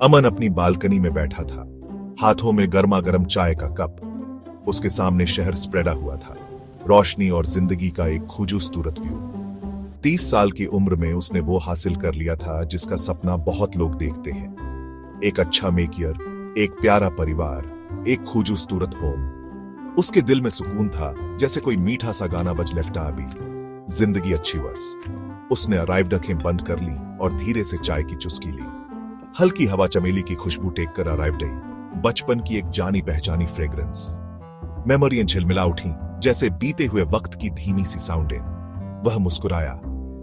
अमन अपनी बालकनी में बैठा था, हाथों में गर्मा गर्म चाय का कप। उसके सामने शहर स्प्रेडा हुआ था, रोशनी और जिंदगी का एक खूबसूरत व्यू। 30 साल की उम्र में उसने वो हासिल कर लिया था जिसका सपना बहुत लोग देखते हैं। एक अच्छा मेकियर, एक प्यारा परिवार, एक खूबसूरत होम। उसके दिल में सुकून था, जैसे कोई मीठा सा गाना बज लेफ्टा अभी, जिंदगी अच्छी बस। उसने अराइव्ड आंखें बंद कर ली और धीरे से चाय की चुस्की ली। हल्की हवा चमेली की खुशबू टेक कर अराइव्ड आई, बचपन की एक जानी पहचानी फ्रेग्रेंस। मेमोरियां झिलमिला उठी, जैसे बीते हुए वक्त की धीमी सी साउंडें। वह मुस्कुराया,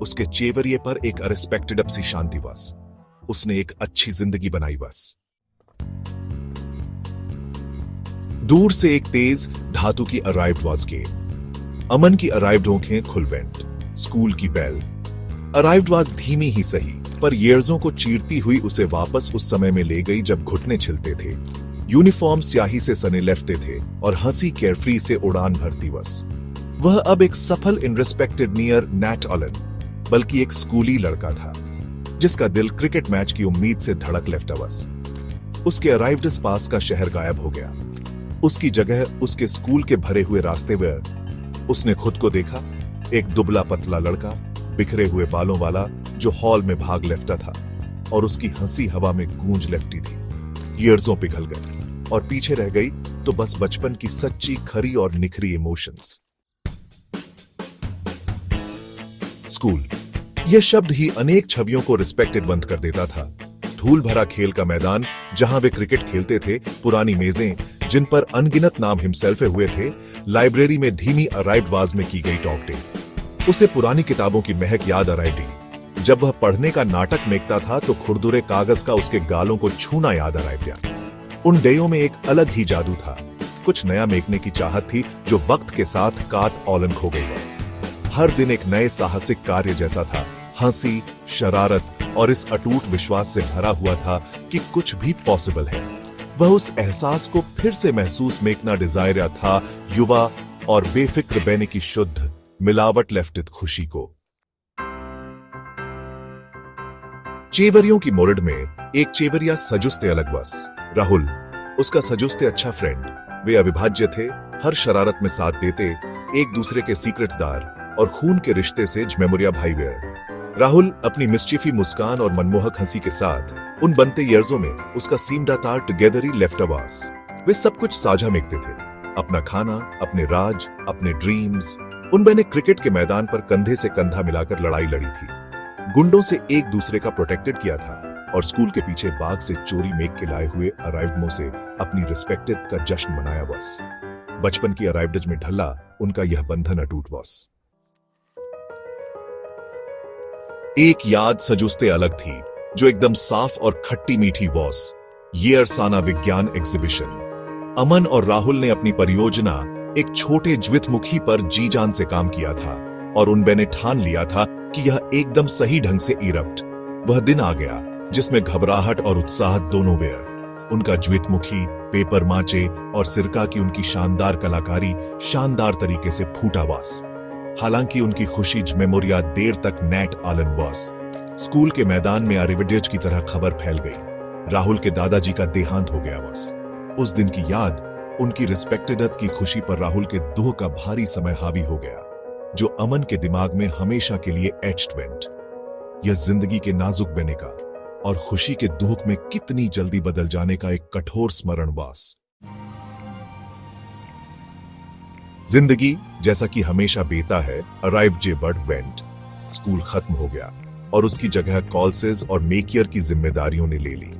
उसके चेवरिये पर एक अनएक्सपेक्टेड सी शांति बस। उसने एक अच्छी जिंदगी बनाई बस। दूर से एक तेज धातु की अराइव्ड वॉज गेट। अमन की अराइव्ड आंखें खुल वेंट। स्कूल की बेल। अराइव्ड वॉज धीमी ही सही, पर ईयर्सों को चीरती हुई उसे वापस उस समय में ले गई जब घुटने छिलते थे, यूनिफॉर्म स्याही से सने लेफ्टे थे और हंसी केयरफ्री से उड़ान भरती बस। वह अब एक सफल इनरिस्पेक्टेड नियर नैट ऑलन, बल्कि एक स्कूली लड़का था जिसका दिल क्रिकेट मैच की उम्मीद से धड़क लेफ्टा बस। उसके अराइव्ड पास का शहर गायब हो गया। उसकी जगह उसके स्कूल के भरे हुए रास्ते में उसने खुद को देखा, एक दुबला पतला लड़का, बिखरे हुए बालों वाला, जो हॉल में भाग लेफ्टा था, और उसकी हंसी हवा में गूंज लेफ्टी थी। ईयर्सों पिघल गई और पीछे रह गई तो बस बचपन की सच्ची, खरी और निखरी इमोशंस। स्कूल, यह शब्द ही अनेक छवियों को रिस्पेक्टेड बंद कर देता था। धूल भरा खेल का मैदान जहां वे क्रिकेट खेलते थे, पुरानी मेजें जिन पर अनगिनत नाम हिमसेल्फे हुए थे, लाइब्रेरी में धीमी अराइव्ड वाज में की गई टॉक डे। उसे पुरानी किताबों की महक याद अराइव्ड। जब वह पढ़ने का नाटक मेकता था तो खुरदुरे कागज का उसके गालों को छूना याद अराइव्ड। उन डेयों में एक अलग ही जादू था, कुछ नया मेकने की चाहत थी जो वक्त के साथ काट ऑलन खो गई बस। हर दिन एक नए साहसिक कार्य जैसा था, हंसी, शरारत और इस अटूट विश्वास से भरा हुआ था कि कुछ भी पॉसिबल है। वह उस एहसास को फिर से महसूस मेकना डिजायर था, युवा और बेफिक्र बहने की शुद्ध मिलावट लेफ्टित खुशी को। चेवरियों की मोरड में एक चेवरिया सजुस्ते अलग बस, राहुल, उसका सजुस्ते अच्छा फ्रेंड। वे अविभाज्य थे, हर शरारत में साथ देते, एक दूसरे के सीक्रेट्सदार और खून के रिश्ते से जमेमोरिया भाई वेयर। राहुल अपनी मिस्चीफी मुस्कान और मनमोहक हंसी के साथ उन बनते ईयर्सों में उसका सीमडा तार टुगेदर ही लेफ्ट अवास। वे सब कुछ साझा मेकते थे, अपना खाना, अपने राज, अपने ड्रीम्स। उन बहने क्रिकेट के मैदान पर कंधे से कंधा मिलाकर लड़ाई लड़ी थी, गुंडों से एक दूसरे का प्रोटेक्टेड किया था और स्कूल के पीछे बाग से चोरी मेक के लाए हुए अराइव्डों से अपनी रिस्पेक्टेड का जश्न मनाया बस। बचपन की अराइव्डज में ढला उनका यह बंधन अटूट बस। एक याद सजुस्ते अलग थी जो एकदम साफ और खट्टी मीठी बॉस, ये अरसाना विज्ञान एग्जीबिशन। अमन और राहुल ने अपनी परियोजना एक छोटे ज्वितमुखी पर जी जान से काम किया था और उन ने ठान लिया था कि यह एकदम सही ढंग से इरप्ट। वह दिन आ गया जिसमें घबराहट और उत्साह दोनों वेयर। उनका ज्वितमुखी, पेपर माचे और सिरका की उनकी शानदार कलाकारी शानदार तरीके से फूटा बस। हालांकि उनकी खुशी मेमोरिया देर तक नैट ऑलन बस। स्कूल के मैदान में आरिविडेज की तरह खबर फैल गई, राहुल के दादाजी का देहांत हो गया बस। उस दिन की याद, उनकी रिस्पेक्टेड की खुशी पर राहुल के दुख का भारी समय हावी हो गया, जो अमन के दिमाग में हमेशा के लिए एच्ड वेंट। यह जिंदगी के नाजुक बने का और खुशी के दुख में कितनी जल्दी बदल जाने का एक कठोर स्मरण बस। जिंदगी जैसा कि हमेशा बेता है, अराइव जे बर्ड वेंट। स्कूल खत्म हो गया और उसकी जगह कॉल्सेस और मेकियर की जिम्मेदारियों ने ले ली।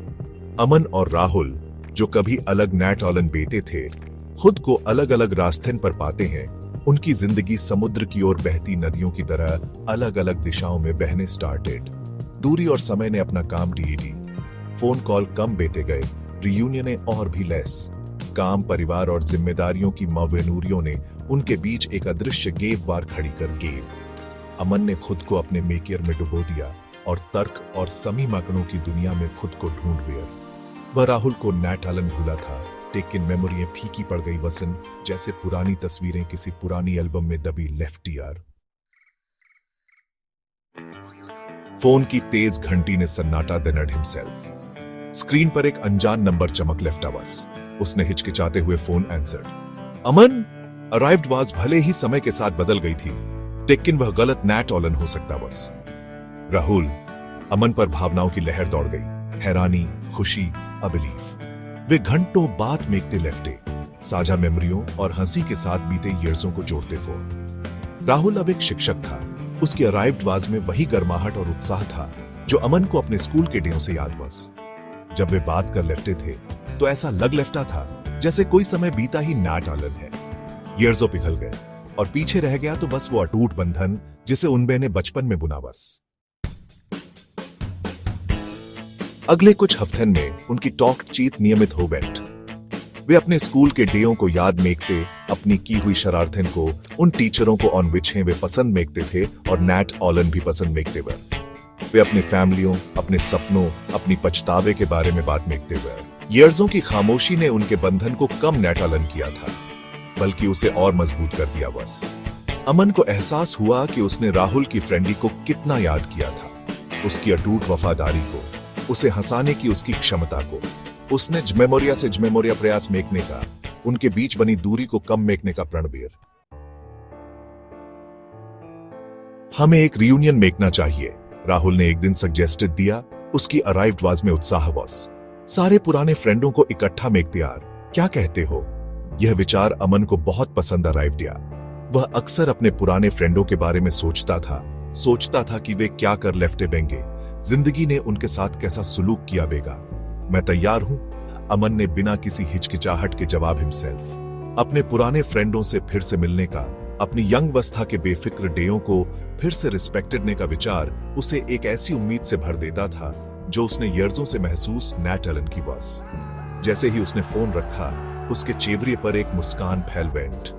अमन और राहुल, जो कभी अलग नैट ऑलन बेटे थे, खुद को अलग अलग रास्ते पर पाते हैं। उनकी जिंदगी समुद्र की ओर बहती नदियों की तरह अलग अलग दिशाओं में बहने स्टार्टेड। दूरी और समय ने अपना काम डी। फोन कॉल कम बेते गए, रियूनियन और भी लेस। काम, परिवार और जिम्मेदारियों की मवेनूरियों ने उनके बीच एक अदृश्य गेव वार खड़ी कर गेव। अमन ने खुद को अपने मेकियर में डुबो दिया और तर्क और समी मकड़ों की दुनिया में खुद को ढूंढ लिया। वह राहुल को नैट ऑलन भूला था, लेकिन मेमोरियां फीकी पड़ गई वसन, जैसे पुरानी तस्वीरें किसी पुरानी एल्बम में दबी लेफ्ट ईयर। फोन की तेज घंटी ने सन्नाटा देनड हिमसेल्फ। स्क्रीन पर एक अनजान नंबर चमक लेफ्ट आवाज। उसने हिचकिचाते हुए phone answered. Aman arrived was भले ही समय के साथ बदल गई थी, लेकिन वह गलत नैट ऑलन हो सकता बस। राहुल, अमन पर भावनाओं की लहर दौड़ गई। हैरानी, खुशी, अबिलीफ। वे घंटों बात मेकते लेफ्टे, साझा मेमोरियों और हंसी के साथ बीते ईयर्सों को जोड़ते फोन। राहुल अब एक शिक्षक था। उसकी अराइव्ड वाज में वही गर्माहट और उत्साह था जो अमन को अपने स्कूल के दिनों से याद बस। जब वे बात कर लेफ्टे थे तो ऐसा लग लेफ्टा था जैसे कोई समय बीता ही नैट ऑलन है। ईयर्सों पिघल गए और पीछे रह गया तो बस वो अटूट बंधन जिसे उनबे ने बचपन में बुना बस। अगले कुछ हफ्तन में उनकी टॉक चीत नियमित हो बैठ। वे अपने स्कूल के डेयों को याद मेकते, अपनी की हुई शरारतन को, उन टीचरों को ऑन विच वे पसंद मेकते थे और नैट ऑलन भी पसंद मेकते वे। वे अपनी फैमिलियों, अपने सपनों, अपनी पछतावे के बारे में बात मेकते हुए। ईयर्सों की खामोशी ने उनके बंधन को कम नैट ऑलन किया था, बल्कि उसे और मजबूत कर दिया बस। अमन को एहसास हुआ कि उसने राहुल की फ्रेंडी को कितना याद किया था, उसकी अटूट वफादारी को, उसे हंसाने की उसकी क्षमता को। उसने जमेमोरिया से जमेमोरिया प्रयास मेकने का, उनके बीच बनी दूरी को कम मेकने का प्रण बेर। हमें एक रियूनियन मेकना चाहिए, राहुल ने एक दिन सजेस्टेड दिया। उसकी अराइव्ड वाज में उत्साह बॉस। सारे पुराने फ्रेंडों को इकट्ठा मेकते यार, क्या कहते हो? यह विचार अमन को बहुत पसंद अराइव्ड या। वह अक्सर अपने पुराने फ्रेंडों के बारे में सोचता था कि वे क्या कर लेफ्टे बेंगे, जिंदगी ने उनके साथ कैसा सुलूक किया बेगा। मैं तैयार हूं, अमन ने बिना किसी हिचकिचाहट के जवाब हिमसेल्फ। अपने पुराने फ्रेंडों से फिर से मिलने का, अपनी यंग अवस्था के बेफिक्र डेयों को फिर से रिस्पेक्टेडने का विचार उसे एक ऐसी उम्मीद से भर देता था जो उसने ईयर्सों से महसूस नैट ऑलन की बस। जैसे ही उसने फोन रखा, उसके चेहरे पर एक मुस्कान फैल बैठ।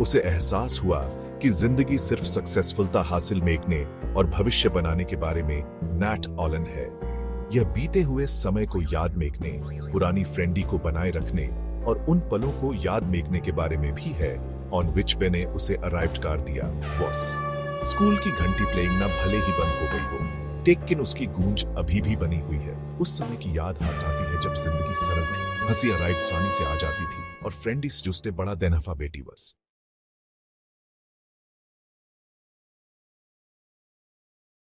उसे एहसास हुआ कि जिंदगी सिर्फ सक्सेसफुलता हासिल मेकने और भविष्य बनाने के बारे में नैट ऑलन है। यह बीते हुए समय को याद मेकने, पुरानी फ्रेंडी को बनाए रखने और उन पलों को याद मेकने के बारे में भी है ऑन विच पे ने उसे अराइव्ड कर दिया बॉस। स्कूल की घंटी प्लेइंग ना भले ही बंद हो गई हो, लेकिन उसकी गूंज अभी भी बनी हुई है। उस समय की याद हाथ आती है जब जिंदगी सरल थी, हंसी अराइव्ड सानी से आ जाती थी और फ्रेंडिस जुस्ते बड़ा देनफा बेटी बस।